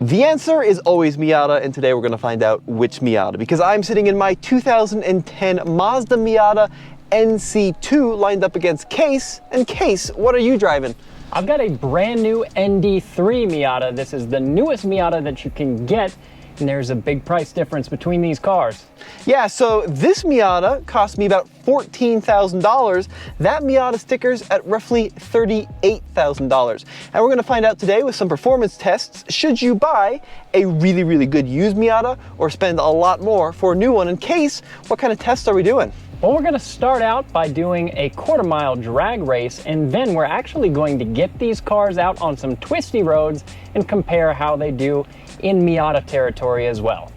The answer is always Miata, and today we're going to find out which Miata, because I'm sitting in my 2010 Mazda Miata NC2 lined up against Case. And Case, what are you driving? I've got a brand new ND3 Miata. This is the newest Miata that you can get, and there's a big price difference between these cars. Yeah, so this Miata cost me about $14,000. That Miata sticker's at roughly $38,000. And we're gonna find out today with some performance tests, should you buy a really, really good used Miata or spend a lot more for a new one? In Case, what kind of tests are we doing? Well, we're gonna start out by doing a quarter-mile drag race, and then we're actually going to get these cars out on some twisty roads and compare how they do in Miata territory as well.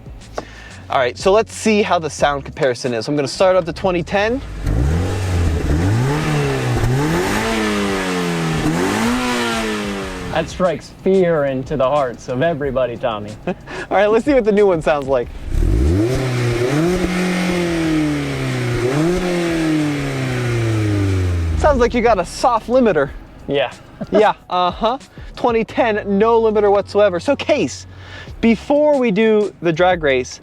All right, so let's see how the sound comparison is. I'm gonna start up to 2010. That strikes fear into the hearts of everybody, Tommy. All right, let's see what the new one sounds like. Sounds like you got a soft limiter. Yeah. Yeah, 2010, no limiter whatsoever. So Case, before we do the drag race,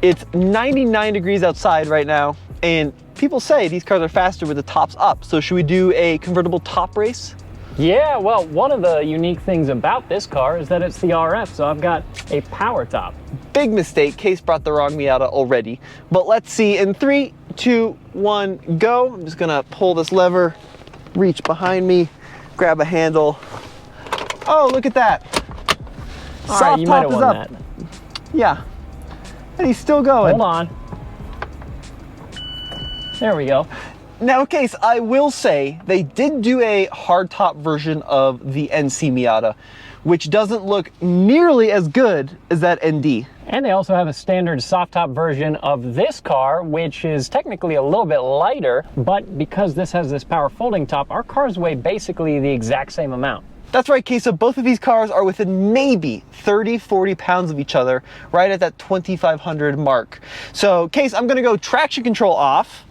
it's 99 degrees outside right now, and people say these cars are faster with the tops up. So should we do a convertible top race? Yeah, well, one of the unique things about this car is that it's the RF, so I've got a power top. Big mistake, Case brought the wrong Miata already. But let's see, in 3, 2, 1, go. I'm just gonna pull this lever, reach behind me, grab a handle. Oh, look at that. All right, you might have won that. Yeah, and he's still going. Hold on. There we go. Now, Case, I will say they did do a hardtop version of the NC Miata, which doesn't look nearly as good as that ND. And they also have a standard soft top version of this car, which is technically a little bit lighter, but because this has this power folding top, our cars weigh basically the exact same amount. That's right, Case, so both of these cars are within maybe 30, 40 pounds of each other, right at that 2,500 mark. So, Case, I'm gonna go traction control off,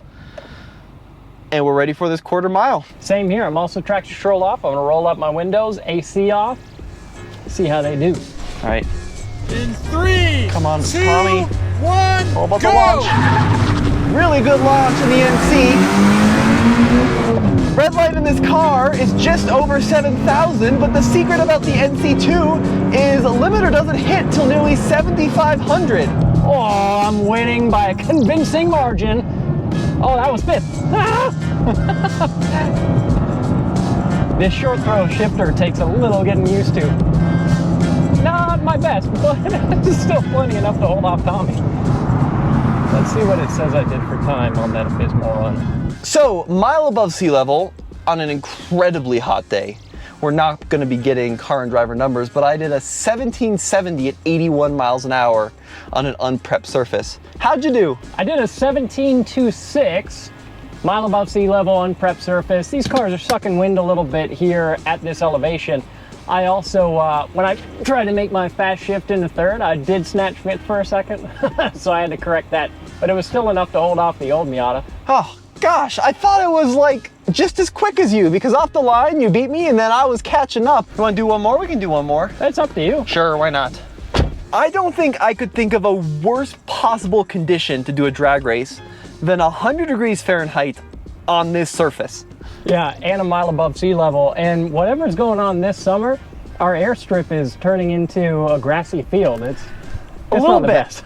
and we're ready for this quarter mile. Same here, I'm also traction control off. I'm gonna roll up my windows, AC off, see how they do. All right. In 3, Come on, 2, Tommy. 1, All about go! the launch. Really good launch in the NC. Red light in this car is just over 7,000, but the secret about the NC2 is limiter doesn't hit till nearly 7,500. Oh, I'm winning by a convincing margin. Oh, that was fifth. This short throw shifter takes a little getting used to. Not my best, but it's still plenty enough to hold off Tommy. Let's see what it says I did for time on that abysmal run. So, mile above sea level on an incredibly hot day. We're not going to be getting car and driver numbers, but I did a 1770 at 81 miles an hour on an unprepped surface. How'd you do? I did a 17.26 mile above sea level unprepped surface. These cars are sucking wind a little bit here at this elevation. I also, when I tried to make my fast shift into third, I did snatch fifth for a second, so I had to correct that. But it was still enough to hold off the old Miata. Oh, gosh, I thought it was like just as quick as you, because off the line you beat me and then I was catching up. You want to do one more? We can do one more. It's up to you. Sure, why not? I don't think I could think of a worse possible condition to do a drag race than 100 degrees Fahrenheit on this surface. Yeah, and a mile above sea level. And whatever's going on this summer, our airstrip is turning into a grassy field. It's a little not the bit. best.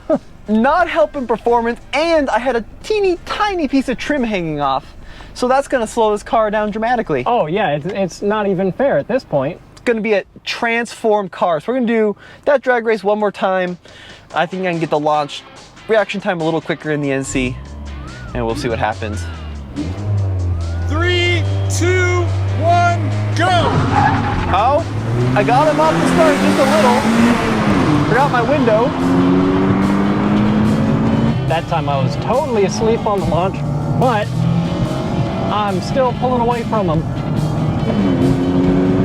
Not helping performance, and I had a teeny tiny piece of trim hanging off. So that's gonna slow this car down dramatically. Oh yeah, it's not even fair at this point. It's gonna be a transformed car. So we're gonna do that drag race one more time. I think I can get the launch reaction time a little quicker in the NC, and we'll see what happens. 3, 2, 1, go! Oh, I got him off the start just a little. Forgot my window. That time I was totally asleep on the launch, but I'm still pulling away from him.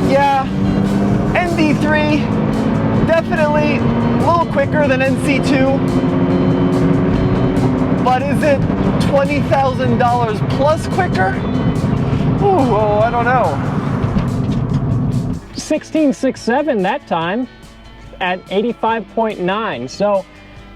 Yeah, ND3, definitely a little quicker than NC2. But is it $20,000 plus quicker? Ooh, oh, I don't know. 16.67 that time. at 85.9. So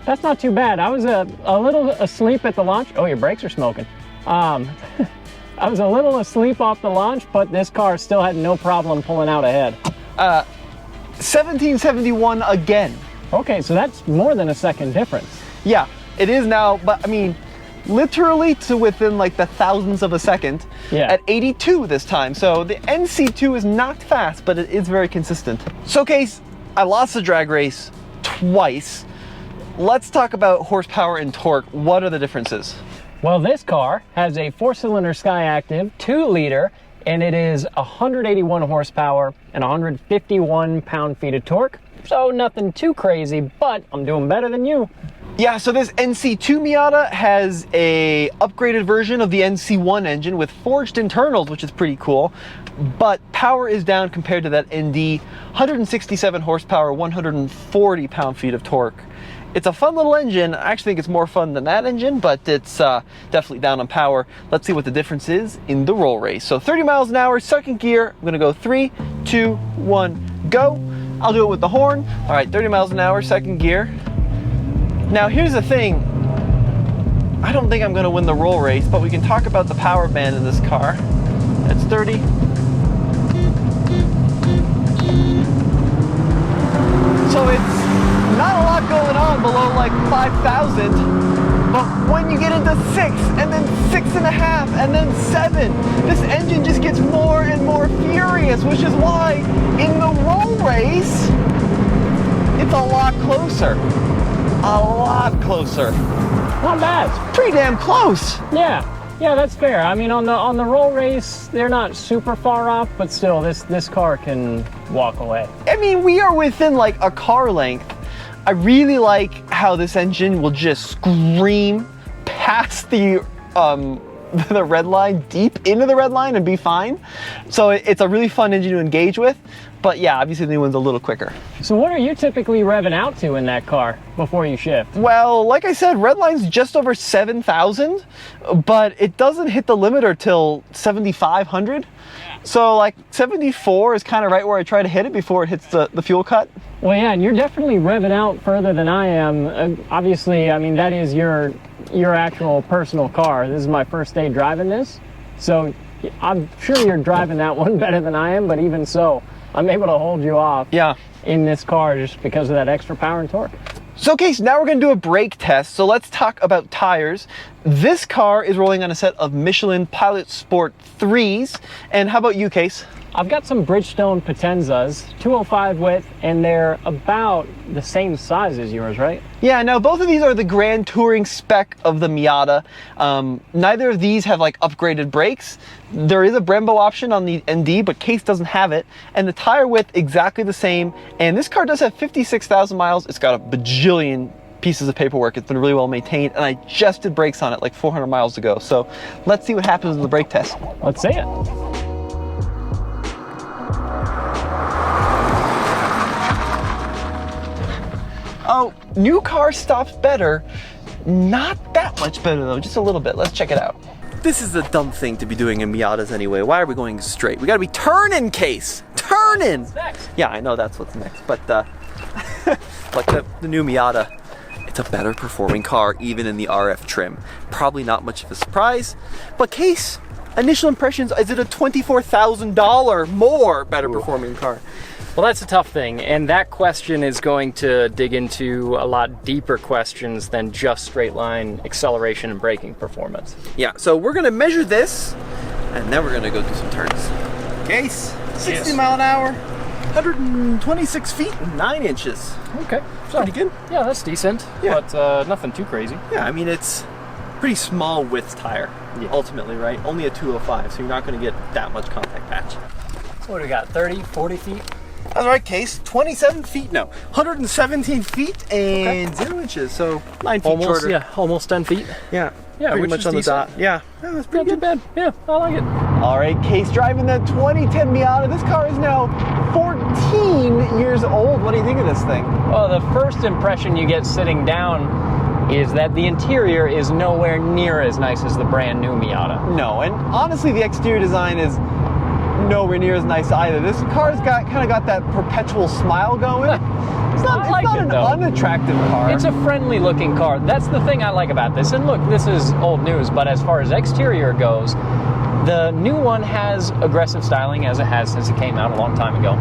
that's not too bad. I was a little asleep at the launch. Oh, your brakes are smoking. I was a little asleep off the launch, but this car still had no problem pulling out ahead. 1771 again. Okay, so that's more than a second difference. Yeah, it is now, but I mean, literally to within like the thousandths of a second. Yeah. At 82 this time. So the NC2 is not fast, but it is very consistent. So Case, I lost the drag race twice. Let's talk about horsepower and torque. What are the differences? Well, this car has a 4-cylinder Skyactiv 2-liter, and it is 181 horsepower and 151 pound-feet of torque. So nothing too crazy, but I'm doing better than you. Yeah, so this NC2 Miata has a upgraded version of the NC1 engine with forged internals, which is pretty cool, but power is down compared to that ND. 167 horsepower, 140 pound-feet of torque. It's a fun little engine. I actually think it's more fun than that engine, but it's definitely down on power. Let's see what the difference is in the roll race. So 30 miles an hour, second gear. I'm gonna go 3, 2, 1, go. I'll do it with the horn. All right, 30 miles an hour, second gear. Now here's the thing. I don't think I'm gonna win the roll race, but we can talk about the power band in this car. It's 30. So it's not a lot going on below like 5,000, but when you get into 6 and then 6.5 and then 7, this engine just gets more and more furious, which is why in the roll race, it's a lot closer. A lot closer. Not bad. Pretty damn close. Yeah, that's fair. I mean, on the roll race, they're not super far off, but still, this car can walk away. I mean, we are within like a car length. I really like how this engine will just scream past the red line, deep into the red line, and be fine. So it's a really fun engine to engage with. But yeah, obviously the new one's a little quicker. So what are you typically revving out to in that car before you shift? Well, like I said, Redline's just over 7,000, but it doesn't hit the limiter till 7,500. So like 74 is kind of right where I try to hit it before it hits the fuel cut. Well, yeah, and you're definitely revving out further than I am. Obviously, I mean, that is your actual personal car. This is my first day driving this. So I'm sure you're driving that one better than I am, but even so, I'm able to hold you off in this car just because of that extra power and torque. So Case, now we're gonna do a brake test. So let's talk about tires. This car is rolling on a set of Michelin Pilot Sport 3s. And how about you, Case? I've got some Bridgestone Potenzas, 205 width, and they're about the same size as yours, right? Yeah, now both of these are the Grand Touring spec of the Miata. Neither of these have like upgraded brakes. There is a Brembo option on the ND, but Case doesn't have it. And the tire width exactly the same. And this car does have 56,000 miles. It's got a bajillion pieces of paperwork. It's been really well maintained, and I just did brakes on it like 400 miles ago. So let's see what happens in the brake test. Let's see it. Oh, new car stops better. Not that much better though, just a little bit. Let's check it out. This is a dumb thing to be doing in Miatas anyway. Why are we going straight? We gotta be turning, Case. Turning! What's next? Yeah, I know that's what's next, but like the new Miata, it's a better performing car even in the RF trim. Probably not much of a surprise, but Case, initial impressions, is it a $24,000 more better performing car? Well, that's a tough thing, and that question is going to dig into a lot deeper questions than just straight line acceleration and braking performance. Yeah, so we're gonna measure this, and then we're gonna go do some turns. Case, 60 mile an hour, 126 feet and 9 inches. Okay, so Pretty good. Yeah, that's decent, Yeah. but nothing too crazy. Yeah, I mean, it's pretty small width tire, ultimately, right? Only a 205, so you're not gonna get that much contact patch. So what do we got, 30, 40 feet? That's right, Case. 27 feet, no. 117 feet and 0 inches, so 9 feet Almost, shorter. yeah, almost 10 feet. Yeah, Yeah, pretty which much is on decent. the dot. Yeah, that's Not pretty too good. bad. Yeah, I like it. All right, Case, driving the 2010 Miata. This car is now 14 years old. What do you think of this thing? Well, the first impression you get sitting down is that the interior is nowhere near as nice as the brand new Miata. No, and honestly, the exterior design is nowhere near as nice either. This car's kind of got that perpetual smile going. It's not, I like it's not it, an though. unattractive car. It's a friendly looking car. That's the thing I like about this. And look, this is old news, but as far as exterior goes, the new one has aggressive styling as it has since it came out a long time ago.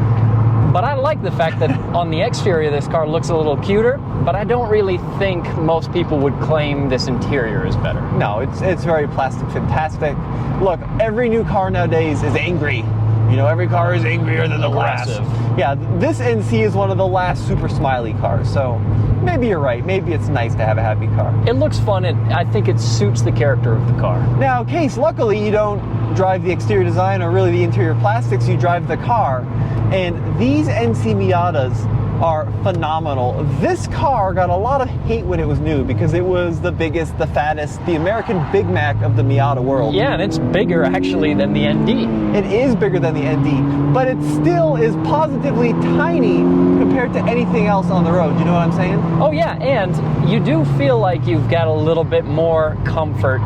But I like the fact that on the exterior this car looks a little cuter, but I don't really think most people would claim this interior is better. No, it's very plastic fantastic. Look, every new car nowadays is angry. You know, every car is angrier than the last. Aggressive. Yeah, this NC is one of the last super smiley cars, so maybe you're right. Maybe it's nice to have a happy car. It looks fun, and I think it suits the character of the car. Now, Case, luckily you don't drive the exterior design or really the interior plastics, you drive the car. And these NC Miatas are phenomenal. This car got a lot of hate when it was new because it was the biggest, the fattest, the American Big Mac of the Miata world. Yeah, and it's bigger actually than the ND. It is bigger than the ND, but it still is positively tiny compared to anything else on the road. You know what I'm saying? Oh yeah, and you do feel like you've got a little bit more comfort.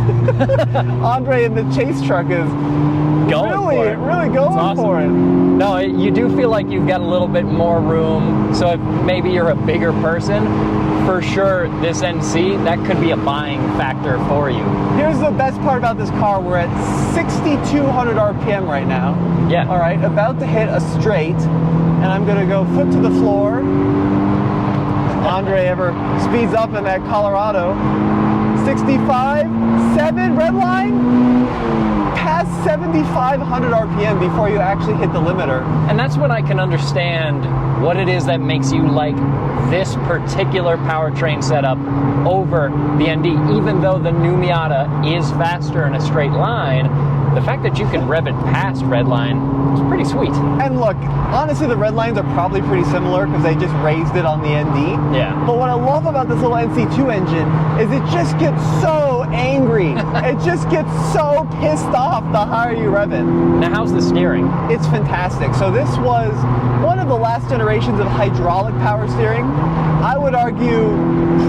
Andre in the chase truck is really going awesome. for it. No, you do feel like you've got a little bit more room. So if maybe you're a bigger person, for sure this NC, that could be a buying factor for you. Here's the best part about this car. We're at 6,200 RPM right now. Yeah. All right, about to hit a straight, and I'm gonna go foot to the floor. If Andre ever speeds up in that Colorado. 65, 7, red line, past 7,500 RPM before you actually hit the limiter. And that's when I can understand what it is that makes you like this particular powertrain setup over the ND, even though the new Miata is faster in a straight line. The fact that you can rev it past redline is pretty sweet. And look, honestly, the red lines are probably pretty similar because they just raised it on the ND. Yeah. But what I love about this little NC2 engine is it just gets so angry. It just gets so pissed off the higher you rev it. Now, how's the steering? It's fantastic. So this was one of the last generations of hydraulic power steering. I would argue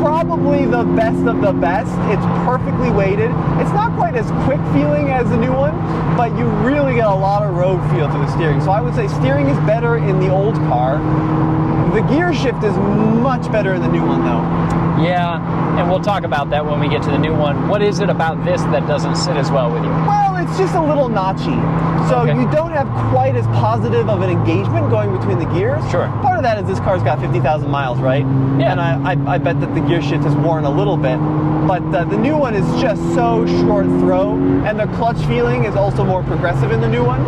probably the best of the best. It's perfectly weighted. It's not quite as quick feeling as the new one, but you really get a lot of road feel to the steering. So I would say steering is better in the old car. The gear shift is much better in the new one though. Yeah, and we'll talk about that when we get to the new one. What is it about this that doesn't sit as well with you? Well, it's just a little notchy. So Okay. you don't have quite as positive of an engagement going between the gears. Sure. Part of that is this car's got 50,000 miles, right? Yeah. And I bet that the gear shift has worn a little bit. But the new one is just so short throw, and the clutch feeling is also more progressive in the new one.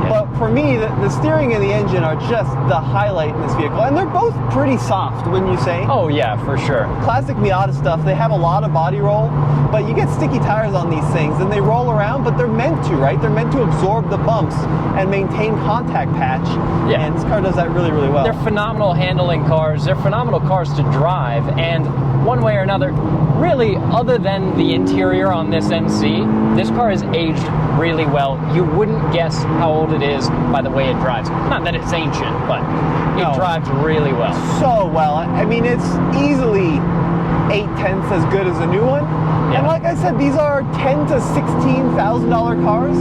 But for me, the steering and the engine are just the highlight in this vehicle. And they're both pretty soft, wouldn't you say? Oh yeah, for sure. Classic Miata stuff, they have a lot of body roll, but you get sticky tires on these things and they roll around, but they're meant to, right? They're meant to absorb the bumps and maintain contact patch. Yeah. And this car does that really, really well. They're phenomenal handling cars. They're phenomenal cars to drive. And one way or another, really, other than the interior on this NC, this car has aged really well. You wouldn't guess how old it is by the way it drives. Not that it's ancient, but No. it drives really well. So well. I mean, it's easily 8/10 as good as a new one. Yeah. And like I said, these are $10,000 to $16,000 cars.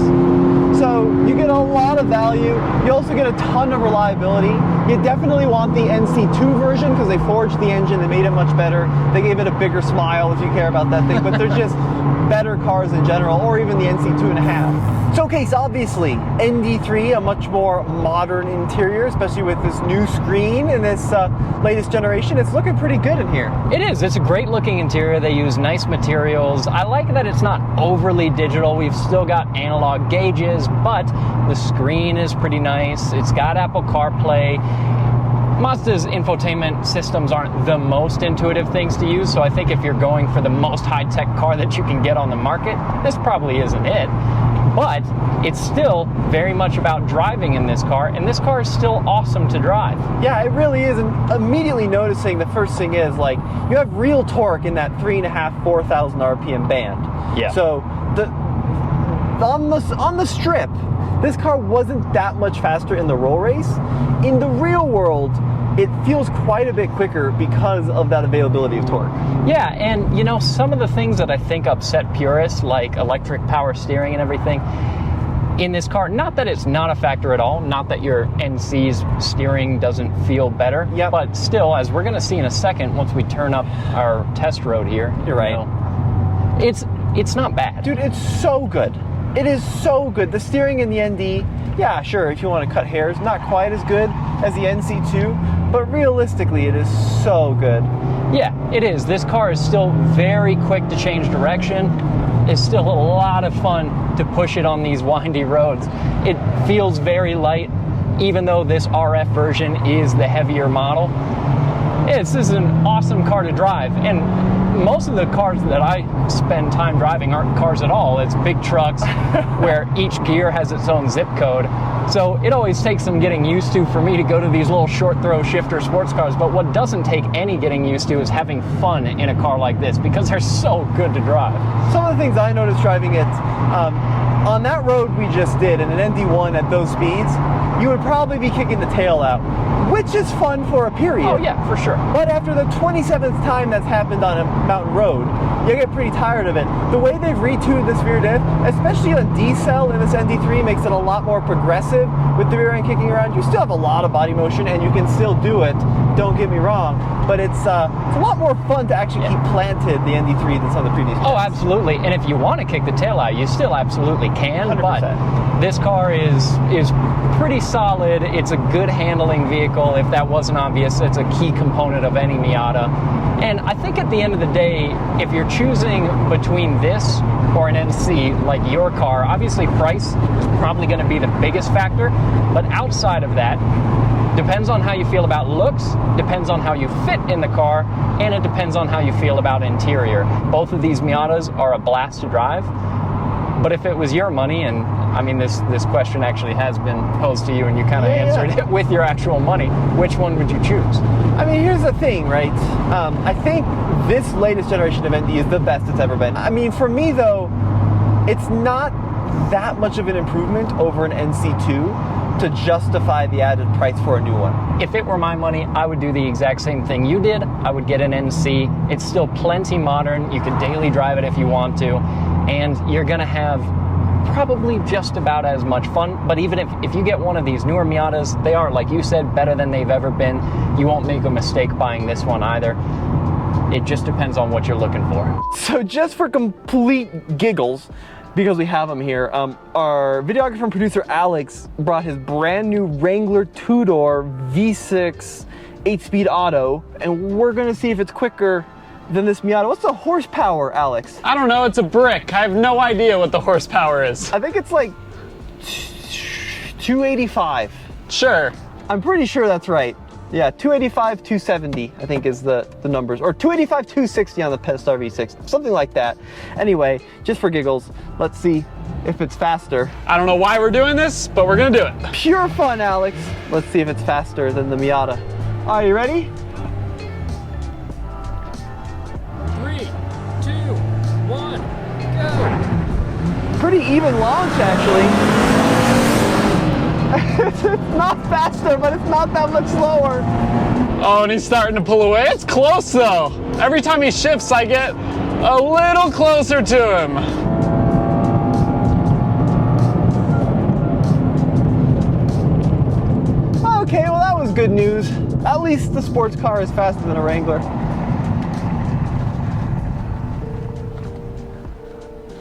So you get a lot of value. You also get a ton of reliability. You definitely want the NC2 version because they forged the engine, they made it much better. They gave it a bigger smile if you care about that thing, but they're just better cars in general, or even the NC2.5. So Case, obviously, ND3, a much more modern interior, especially with this new screen and this latest generation. It's looking pretty good in here. It is. It's a great looking interior. They use nice materials. I like that it's not overly digital. We've still got analog gauges, but the screen is pretty nice. It's got Apple CarPlay. Mazda's infotainment systems aren't the most intuitive things to use, so I think if you're going for the most high-tech car that you can get on the market, this probably isn't it. But it's still very much about driving in this car, and this car is still awesome to drive. Yeah, it really is. And immediately noticing, the first thing is, like, you have real torque in that 3,500, 4,000 RPM band. Yeah. So on the strip, this car wasn't that much faster in the roll race. In the real world, it feels quite a bit quicker because of that availability of torque. Yeah, and you know, some of the things that I think upset purists, like electric power steering and everything, in this car. Not that it's not a factor at all, not that your NC's steering doesn't feel better, Yep. but still, as we're gonna see in a second, once we turn up our test road here, You're right. it's not bad. Dude, it's so good. It is so good. The steering in the ND, yeah, sure, if you want to cut hairs, not quite as good as the NC2, but realistically, it is so good. Yeah, it is. This car is still very quick to change direction. It's still a lot of fun to push it on these windy roads. It feels very light, even though this RF version is the heavier model. This is an awesome car to drive, and most of the cars that I spend time driving aren't cars at all. It's big trucks where each gear has its own zip code. So it always takes some getting used to for me to go to these little short throw shifter sports cars. But what doesn't take any getting used to is having fun in a car like this, because they're so good to drive. Some of the things I noticed driving it, on that road we just did in an ND1 at those speeds, you would probably be kicking the tail out, which is fun for a period. Oh yeah, for sure. But after the 27th time that's happened on a mountain road, you get pretty tired of it. The way they've retuned this rear diff, especially on D-Cell in this ND3, makes it a lot more progressive with the rear end kicking around. You still have a lot of body motion and you can still do it, don't get me wrong, but it's a lot more fun to actually keep planted the ND3 than some of the previous Oh, gens. absolutely. And if you want to kick the tail out, you still absolutely can. 100%. But this car is pretty solid. It's a good handling vehicle. If that wasn't obvious, it's a key component of any Miata. And I think at the end of the day, if you're choosing between this or an NC like your car, obviously price is probably going to be the biggest factor. But outside of that, depends on how you feel about looks, depends on how you fit in the car, and it depends on how you feel about interior. Both of these Miatas are a blast to drive. But if it was your money, and I mean this question actually has been posed to you and you kind of answered it with your actual money, which one would you choose? I mean, here's the thing, right? I think this latest generation of ND is the best it's ever been. I mean, for me though, it's not that much of an improvement over an NC2 to justify the added price for a new one. If it were my money, I would do the exact same thing you did. I would get an NC. It's still plenty modern. You can daily drive it if you want to. And you're gonna have probably just about as much fun. But even if you get one of these newer Miatas, they are, like you said, better than they've ever been. You won't make a mistake buying this one either. It just depends on what you're looking for. So just for complete giggles, because we have him here, our videographer and producer Alex brought his brand new Wrangler 2-door V6 8-speed auto, and we're gonna see if it's quicker than this Miata. What's the horsepower, Alex? I don't know, it's a brick. I have no idea what the horsepower is. I think it's like 285. Sure. I'm pretty sure that's right. Yeah, 285, 270, I think is the numbers. Or 285, 260 on the Pentastar V6, something like that. Anyway, just for giggles, let's see if it's faster. I don't know why we're doing this, but we're gonna do it. Pure fun, Alex. Let's see if it's faster than the Miata. Are you ready? 3, 2, 1, go. Pretty even launch, actually. It's not faster, but it's not that much slower. Oh, and he's starting to pull away. It's close though. Every time he shifts, I get a little closer to him. Okay, well that was good news. At least the sports car is faster than a Wrangler.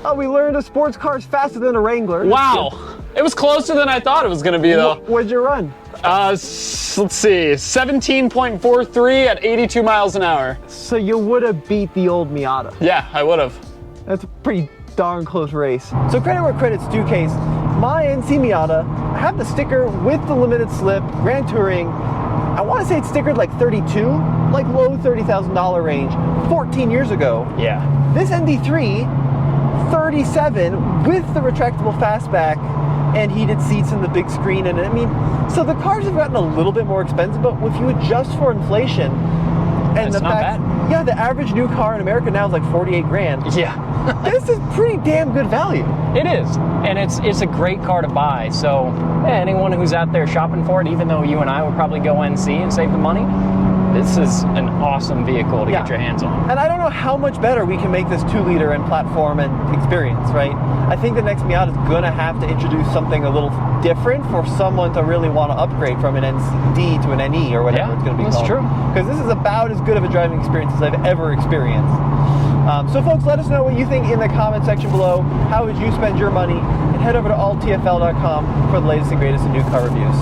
Oh, we learned a sports car is faster than a Wrangler. Wow. It was closer than I thought it was gonna be though. What'd you run? Let's see, 17.43 at 82 miles an hour. So you would have beat the old Miata. Yeah, I would have. That's a pretty darn close race. So credit where credit's due, Case. My NC Miata, I have the sticker with the limited slip, Grand Touring. I want to say it's stickered like 32, like low $30,000 range, 14 years ago. Yeah. This ND3, 37 with the retractable fastback and heated seats and the big screen. And I mean, so the cars have gotten a little bit more expensive, but if you adjust for inflation and That's the not fact, bad. yeah, the average new car in America now is like 48 grand. Yeah. This is pretty damn good value. It is, and it's a great car to buy. So yeah, anyone who's out there shopping for it, even though you and I would probably go NC and save the money, This is an awesome vehicle to Yeah. get your hands on. And I don't know how much better we can make this 2-liter in platform and experience, right? I think the next Miata is going to have to introduce something a little different for someone to really want to upgrade from an ND to an NE or whatever Yeah, it's going to be that's called. true. Because this is about as good of a driving experience as I've ever experienced. So folks, let us know what you think in the comment section below. How would you spend your money? And head over to alltfl.com for the latest and greatest in new car reviews.